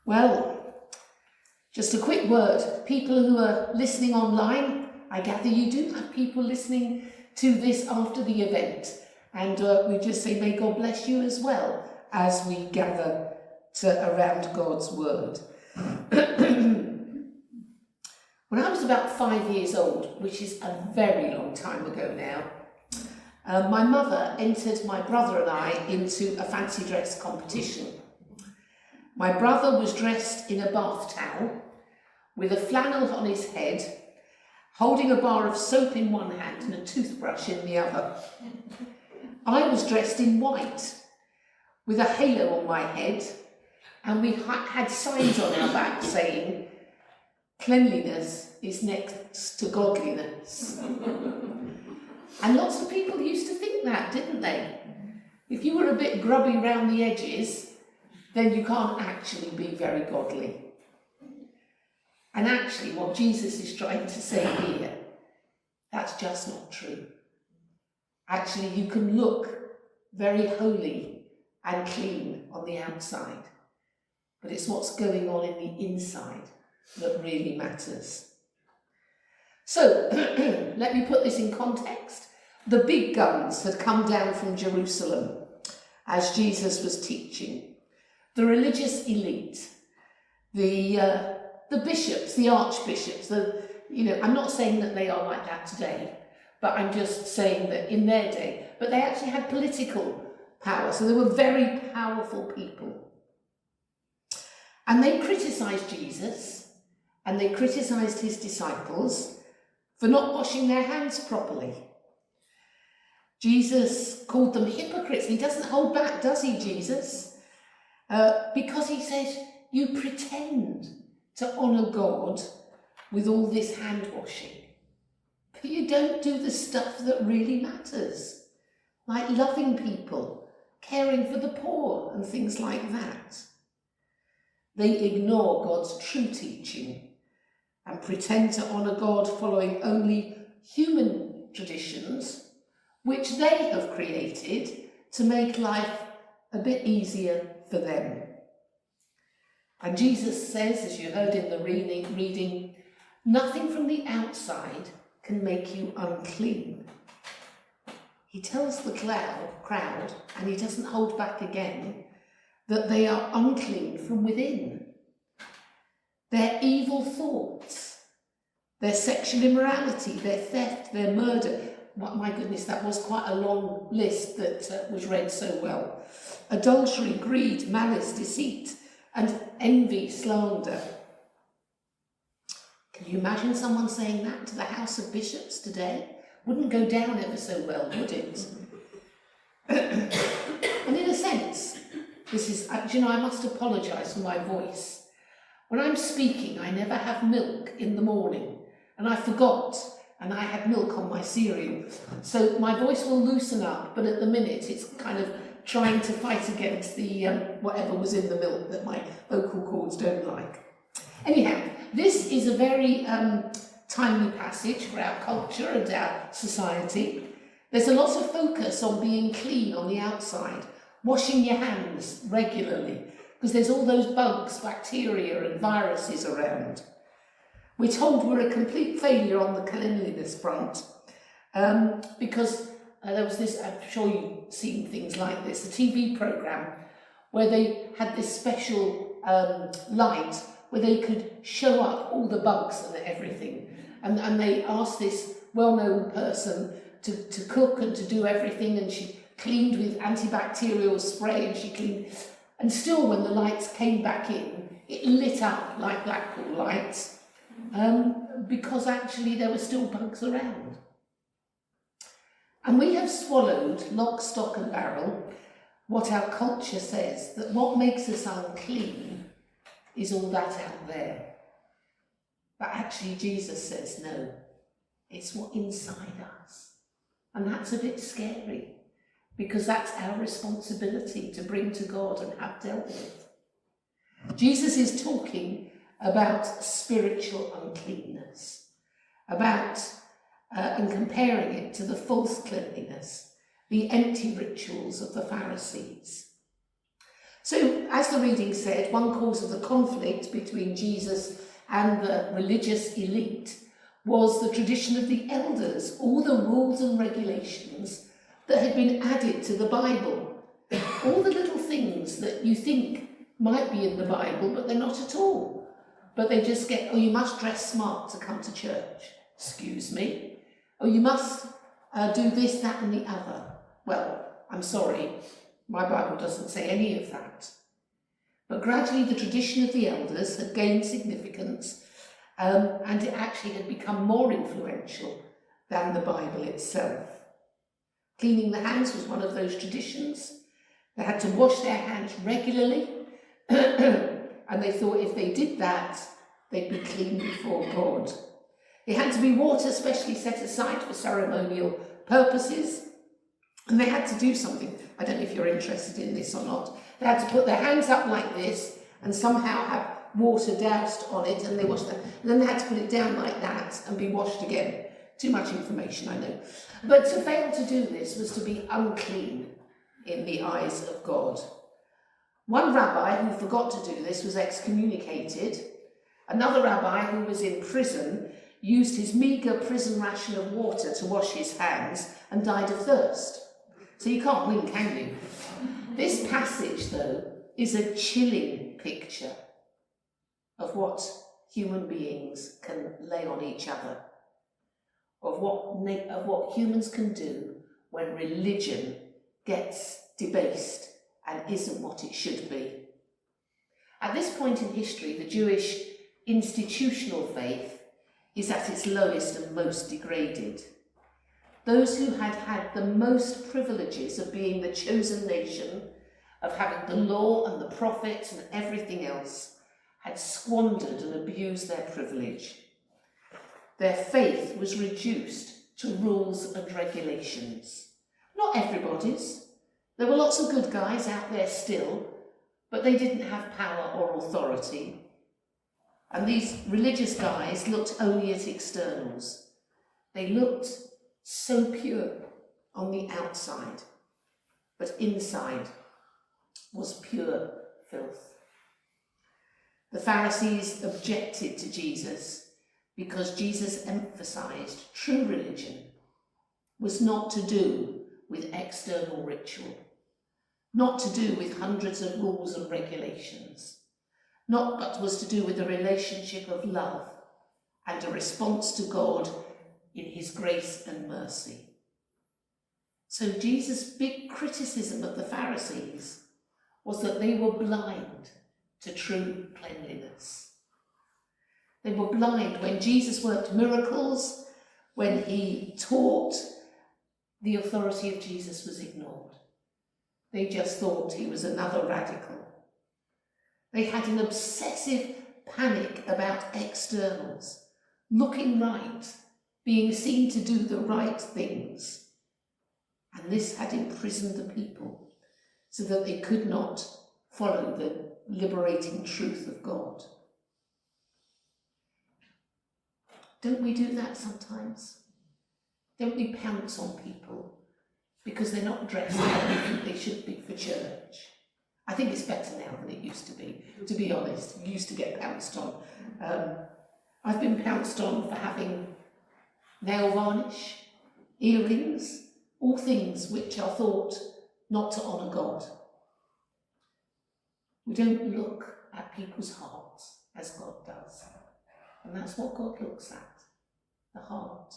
Well, just a quick word. People who are listening online, I gather you do have people listening to this after the event. And we just say, may God bless you as well as we gather around God's word. When I was about 5 years old, which is a very long time ago now, my mother entered my brother and I into a fancy dress competition. My brother was dressed in a bath towel with a flannel on his head, holding a bar of soap in one hand and a toothbrush in the other. I was dressed in white with a halo on my head, and we had signs on our back saying, "Cleanliness is next to godliness." And lots of people used to think that, didn't they? If you were a bit grubby round the edges, then you can't actually be very godly. And actually what Jesus is trying to say here, that's just not true. Actually, you can look very holy and clean on the outside, but it's what's going on in the inside that really matters. So, let me put this in context. The big guns had come down from Jerusalem as Jesus was teaching. The religious elite, the bishops, the archbishops, I'm not saying that they are like that today, but I'm just saying that in their day, but they actually had political power, so they were very powerful people. And they criticised Jesus, and they criticised his disciples for not washing their hands properly. Jesus called them hypocrites. He doesn't hold back, does he, Jesus? Because he says, you pretend to honour God with all this hand washing, but you don't do the stuff that really matters, like loving people, caring for the poor and things like that. They ignore God's true teaching and pretend to honour God following only human traditions which they have created to make life a bit easier for them. And Jesus says, as you heard in the reading, nothing from the outside can make you unclean. He tells the crowd, and he doesn't hold back again, that they are unclean from within. Their evil thoughts, their sexual immorality, their theft, their murder. My goodness, that was quite a long list that was read so well. Adultery, greed, malice, deceit, and envy, slander. Can you imagine someone saying that to the House of Bishops today? Wouldn't go down ever so well, would it? And in a sense, this is, I must apologise for my voice. When I'm speaking, I never have milk in the morning, and I forgot, and I had milk on my cereal. So my voice will loosen up, but at the minute it's kind of trying to fight against the whatever was in the milk that my vocal cords don't like. Anyhow, this is a very timely passage for our culture and our society. There's a lot of focus on being clean on the outside, washing your hands regularly, because there's all those bugs, bacteria and viruses around. We're told we're a complete failure on the cleanliness front because there was this, I'm sure you've seen things like this, a TV programme where they had this special light where they could show up all the bugs and everything. And they asked this well-known person to cook and to do everything, and she cleaned with antibacterial spray, and she cleaned. And still, when the lights came back in, it lit up like Blackpool lights, because actually there were still bugs around. And we have swallowed, lock, stock and barrel, what our culture says, that what makes us unclean is all that out there. But actually Jesus says no, it's what inside us. And that's a bit scary, because that's our responsibility to bring to God and have dealt with. Jesus is talking about spiritual uncleanness, about and comparing it to the false cleanliness, the empty rituals of the Pharisees. So, as the reading said, one cause of the conflict between Jesus and the religious elite was the tradition of the elders, all the rules and regulations that had been added to the Bible. All the little things that you think might be in the Bible, but they're not at all. But they just get, oh, you must dress smart to come to church. Excuse me. Oh, you must do this, that and the other. Well, I'm sorry, my Bible doesn't say any of that. But gradually the tradition of the elders had gained significance, and it actually had become more influential than the Bible itself. Cleaning the hands was one of those traditions. They had to wash their hands regularly, and they thought if they did that, they'd be clean before God. It had to be water specially set aside for ceremonial purposes, and they had to do something. I don't know if you're interested in this or not. They had to put their hands up like this and somehow have water doused on it, and they washed them. And then they had to put it down like that and be washed again. Too much information, I know. But to fail to do this was to be unclean in the eyes of God. One rabbi who forgot to do this was excommunicated. Another rabbi who was in prison used his meagre prison ration of water to wash his hands and died of thirst. So you can't win, can you? This passage, though, is a chilling picture of what human beings can lay on each other, of what humans can do when religion gets debased and isn't what it should be. At this point in history, the Jewish institutional faith is at its lowest and most degraded. Those who had had the most privileges of being the chosen nation, of having the law and the prophets and everything else, had squandered and abused their privilege. Their faith was reduced to rules and regulations. Not everybody's. There were lots of good guys out there still, but they didn't have power or authority. And these religious guys looked only at externals. They looked so pure on the outside, but inside was pure filth. The Pharisees objected to Jesus because Jesus emphasized true religion was not to do with external ritual, not to do with hundreds of rules and regulations, but was to do with a relationship of love and a response to God in his grace and mercy. So Jesus' big criticism of the Pharisees was that they were blind to true cleanliness. They were blind when Jesus worked miracles, when he taught, the authority of Jesus was ignored. They just thought he was another radical. They had an obsessive panic about externals, looking right, being seen to do the right things. And this had imprisoned the people so that they could not follow the liberating truth of God. Don't we do that sometimes? Don't we pounce on people because they're not dressed how we think they should be for church? I think it's better now than it used to be honest. You used to get pounced on. I've been pounced on for having nail varnish, earrings, all things which are thought not to honour God. We don't look at people's hearts as God does. And that's what God looks at, the heart.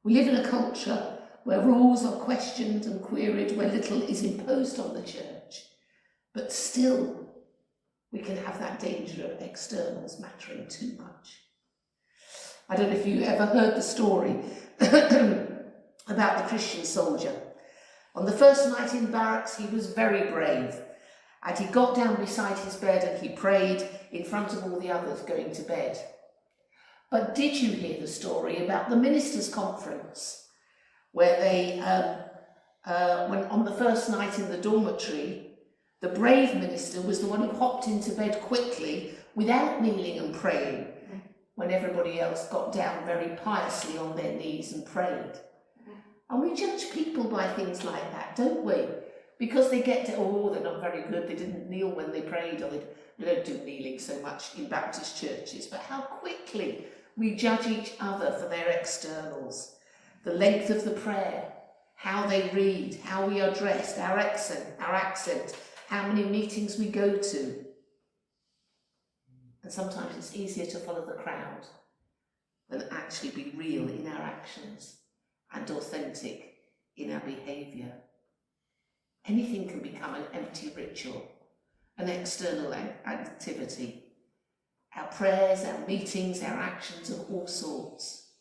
We live in a culture where rules are questioned and queried, where little is imposed on the church. But still, we can have that danger of externals mattering too much. I don't know if you ever heard the story about the Christian soldier. On the first night in barracks, he was very brave. And he got down beside his bed and he prayed in front of all the others going to bed. But did you hear the story about the ministers' conference, where they, when on the first night in the dormitory, the brave minister was the one who hopped into bed quickly without kneeling and praying, when everybody else got down very piously on their knees and prayed. And we judge people by things like that, don't we? because they get to, oh, they're not very good, they didn't kneel when they prayed, or they don't do kneeling so much in Baptist churches, but how quickly we judge each other for their externals, the length of the prayer, how they read, how we are dressed, our accent, how many meetings we go to. And sometimes it's easier to follow the crowd than actually be real in our actions and authentic in our behaviour. Anything can become an empty ritual, an external activity. Our prayers, our meetings, our actions of all sorts.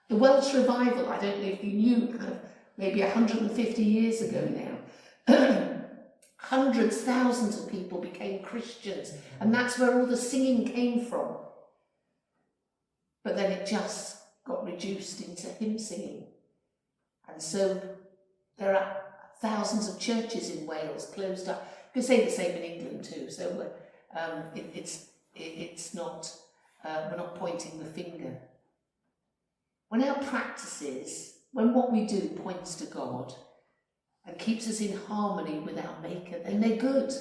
The Welsh revival, I don't know if you knew, kind of maybe 150 years ago now, hundreds, thousands of people became Christians, and that's where all the singing came from. But then it just got reduced into hymn singing. And so there are thousands of churches in Wales closed up. You could say the same in England too, so it's not, we're not pointing the finger. When our practices, when what we do points to God and keeps us in harmony with our Maker, then they're good.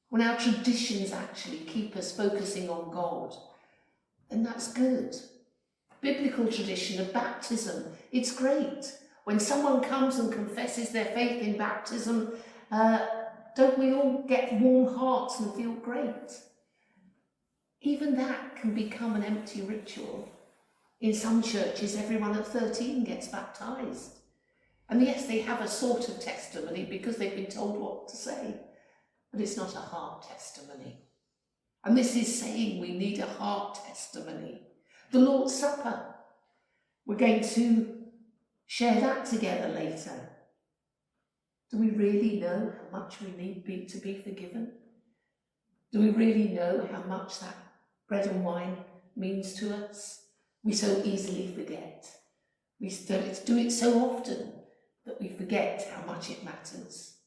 When our traditions actually keep us focusing on God, then that's good. Biblical tradition of baptism, it's great. When someone comes and confesses their faith in baptism, don't we all get warm hearts and feel great? Even that can become an empty ritual. In some churches, everyone at 13 gets baptised. And yes, they have a sort of testimony because they've been told what to say, but it's not a heart testimony. And this is saying we need a heart testimony. The Lord's Supper, we're going to share that together later. Do we really know how much we need to be forgiven? Do we really know how much that bread and wine means to us? We so easily forget. We do it so often that we forget how much it matters.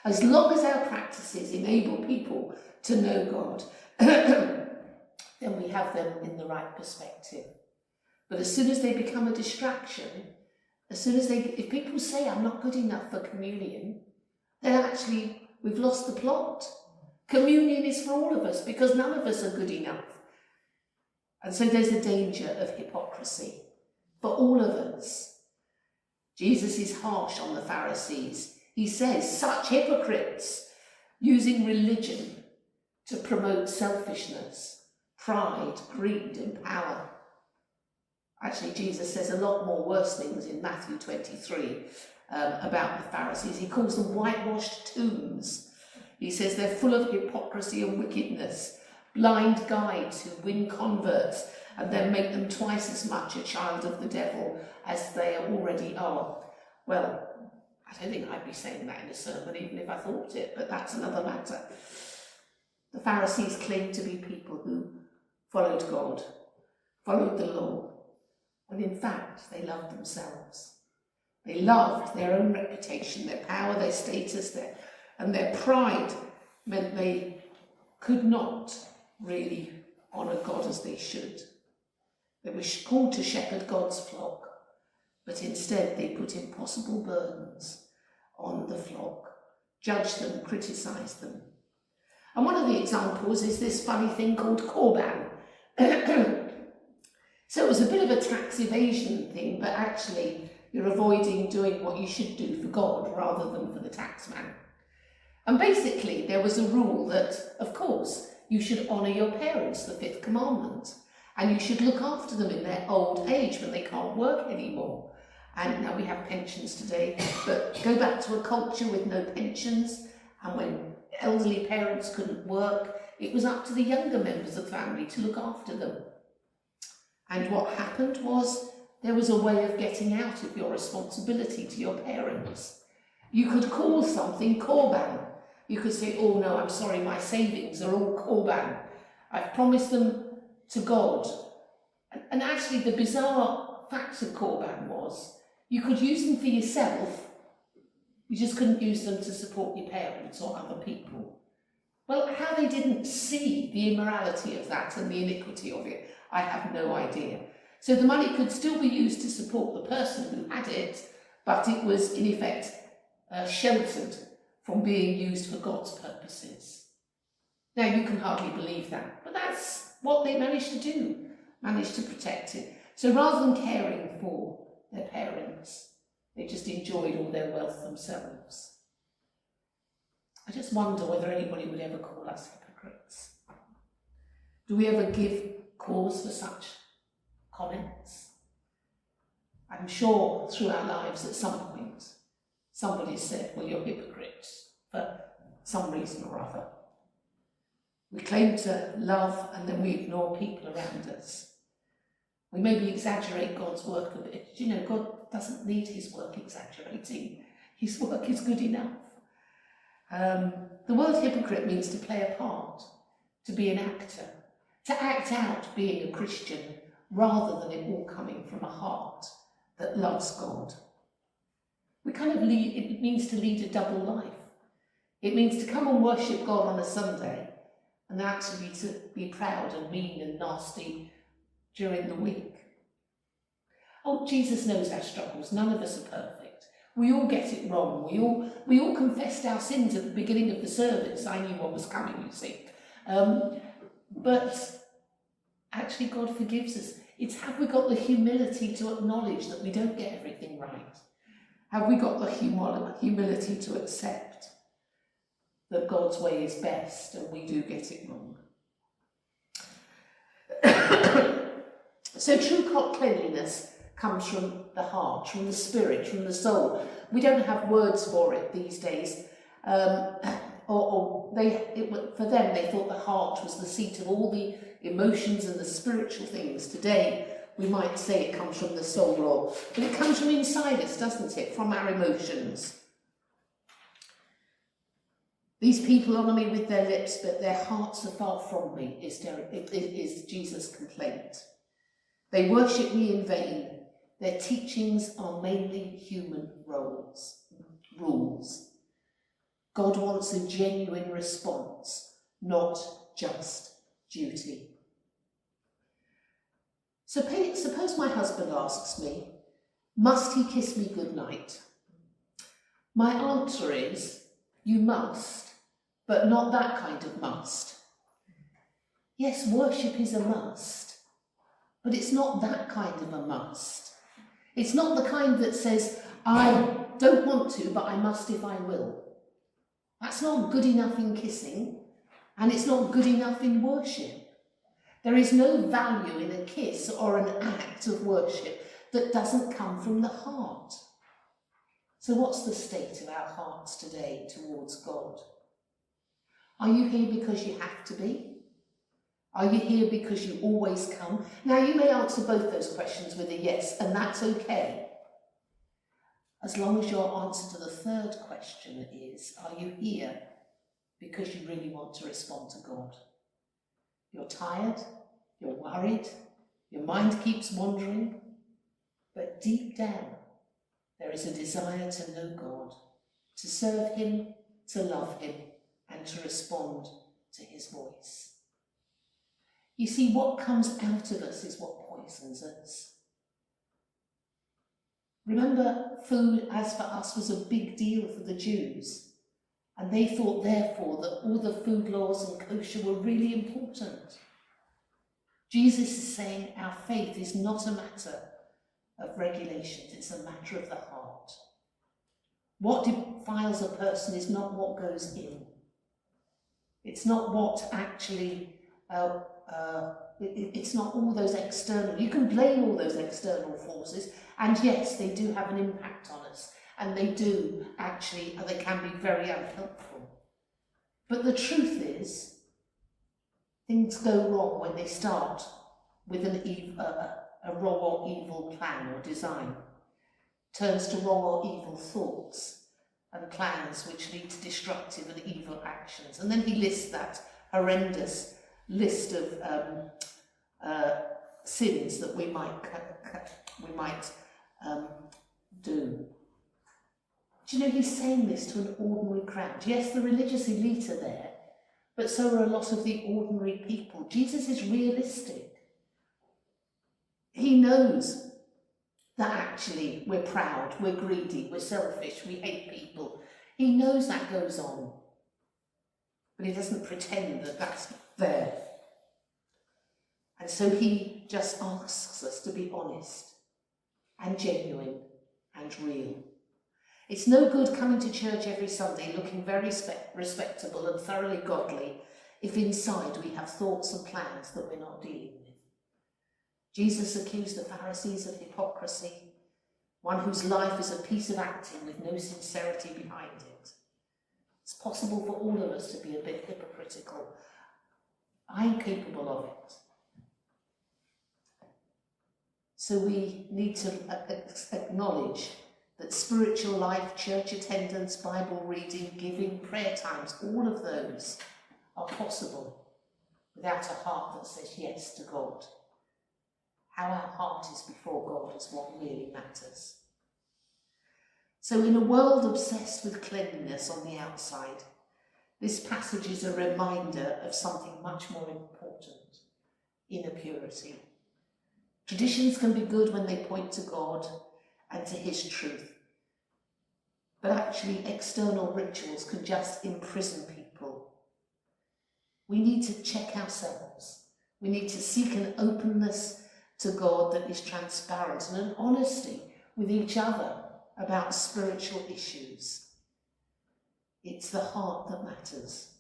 As long as our practices enable people to know God, then we have them in the right perspective. But as soon as they become a distraction, if people say I'm not good enough for communion, then actually we've lost the plot. Communion is for all of us because none of us are good enough. And so there's a danger of hypocrisy for all of us. Jesus is harsh on the Pharisees. He says, such hypocrites, using religion to promote selfishness, pride, greed and power. Actually, Jesus says a lot more worse things in Matthew 23 about the Pharisees. He calls them whitewashed tombs. He says they're full of hypocrisy and wickedness, blind guides who win converts and then make them twice as much a child of the devil as they already are. Well, I don't think I'd be saying that in a sermon, even if I thought it, but that's another matter. The Pharisees claimed to be people who followed God, followed the law, when in fact they loved themselves. They loved their own reputation, their power, their status, and their pride meant they could not really honour God as they should. They were called to shepherd God's flock, but instead they put impossible burdens on the flock, judged them, criticised them. And one of the examples is this funny thing called Korban. So it was a bit of a tax evasion thing, but actually you're avoiding doing what you should do for God rather than for the taxman. And basically there was a rule that, of course, you should honour your parents, the fifth commandment, and you should look after them in their old age when they can't work anymore. And now we have pensions today, but go back to a culture with no pensions, and when elderly parents couldn't work, it was up to the younger members of the family to look after them. And what happened was there was a way of getting out of your responsibility to your parents. You could call something Korban. You could say, oh no, I'm sorry, my savings are all Korban. I've promised them to God. And actually the bizarre fact of Korban was you could use them for yourself, you just couldn't use them to support your parents or other people. Well, how they didn't see the immorality of that and the iniquity of it, I have no idea. So the money could still be used to support the person who had it, but it was in effect sheltered from being used for God's purposes. Now, you can hardly believe that, but that's what they managed to do, managed to protect it. So rather than caring for their parents, they just enjoyed all their wealth themselves. I just wonder whether anybody would ever call us hypocrites. Do we ever give cause for such comments? I'm sure through our lives at some point, somebody said, well, you're hypocrites for some reason or other. We claim to love and then we ignore people around us. We maybe exaggerate God's work a bit. You know, God doesn't need his work exaggerating. His work is good enough. The word hypocrite means to play a part, to be an actor, to act out being a Christian rather than it all coming from a heart that loves God. It means to lead a double life. It means to come and worship God on a Sunday and actually to be proud and mean and nasty during the week. Oh, Jesus knows our struggles. None of us are perfect. We all get it wrong. We all confessed our sins at the beginning of the service. I knew what was coming, you see. But actually God forgives us. It's have we got the humility to acknowledge that we don't get everything right? Have we got the humility to accept that God's way is best and we do get it wrong? So true cleanliness comes from the heart, from the spirit, from the soul. We don't have words for it these days. For them, they thought the heart was the seat of all the emotions and the spiritual things. Today, we might say it comes from the soul, but it comes from inside us, doesn't it? From our emotions. These people honour me with their lips, but their hearts are far from me, is Jesus' complaint. They worship me in vain. Their teachings are mainly human rules. God wants a genuine response, not just duty. So suppose my husband asks me, must he kiss me goodnight? My answer is, you must, but not that kind of must. Yes, worship is a must, but it's not that kind of a must. It's not the kind that says, I don't want to, but I must if I will. That's not good enough in kissing, and it's not good enough in worship. There is no value in a kiss or an act of worship that doesn't come from the heart. So what's the state of our hearts today towards God? Are you here because you have to be? Are you here because you always come? Now, you may answer both those questions with a yes, and that's okay. As long as your answer to the third question is, are you here because you really want to respond to God? You're tired, you're worried, your mind keeps wandering, but deep down, there is a desire to know God, to serve him, to love him, and to respond to his voice. You see, what comes out of us is what poisons us. Remember, food, as for us, was a big deal for the Jews. And they thought, therefore, that all the food laws and kosher were really important. Jesus is saying our faith is not a matter of regulations, it's a matter of the heart. What defiles a person is not what goes in. It's not what actually, it's not all those external, you can blame all those external forces, and yes, they do have an impact on us, and they do actually, they can be very unhelpful. But the truth is, things go wrong when they start with a wrong or evil plan or design. Turns to wrong or evil thoughts and plans which lead to destructive and evil actions. And then he lists that horrendous list of sins that we might do. Do you know, he's saying this to an ordinary crowd. Yes, the religious elite are there, but so are a lot of the ordinary people. Jesus is realistic. He knows that actually we're proud, we're greedy, we're selfish, we hate people. He knows that goes on, but he doesn't pretend that that's there. And so he just asks us to be honest and genuine and real. It's no good coming to church every Sunday looking very respectable and thoroughly godly if inside we have thoughts and plans that we're not dealing with. Jesus accused the Pharisees of hypocrisy, one whose life is a piece of acting with no sincerity behind it. It's possible for all of us to be a bit hypocritical. I'm capable of it. So we need to acknowledge that spiritual life, church attendance, Bible reading, giving, prayer times, all of those are possible without a heart that says yes to God. How our heart is before God is what really matters. So in a world obsessed with cleanliness on the outside, this passage is a reminder of something much more important: inner purity. Traditions can be good when they point to God and to his truth, but actually external rituals can just imprison people. We need to check ourselves. We need to seek an openness to God that is transparent and an honesty with each other about spiritual issues. It's the heart that matters.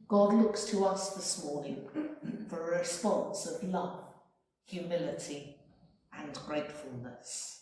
God looks to us this morning for a response of love, humility, and gratefulness.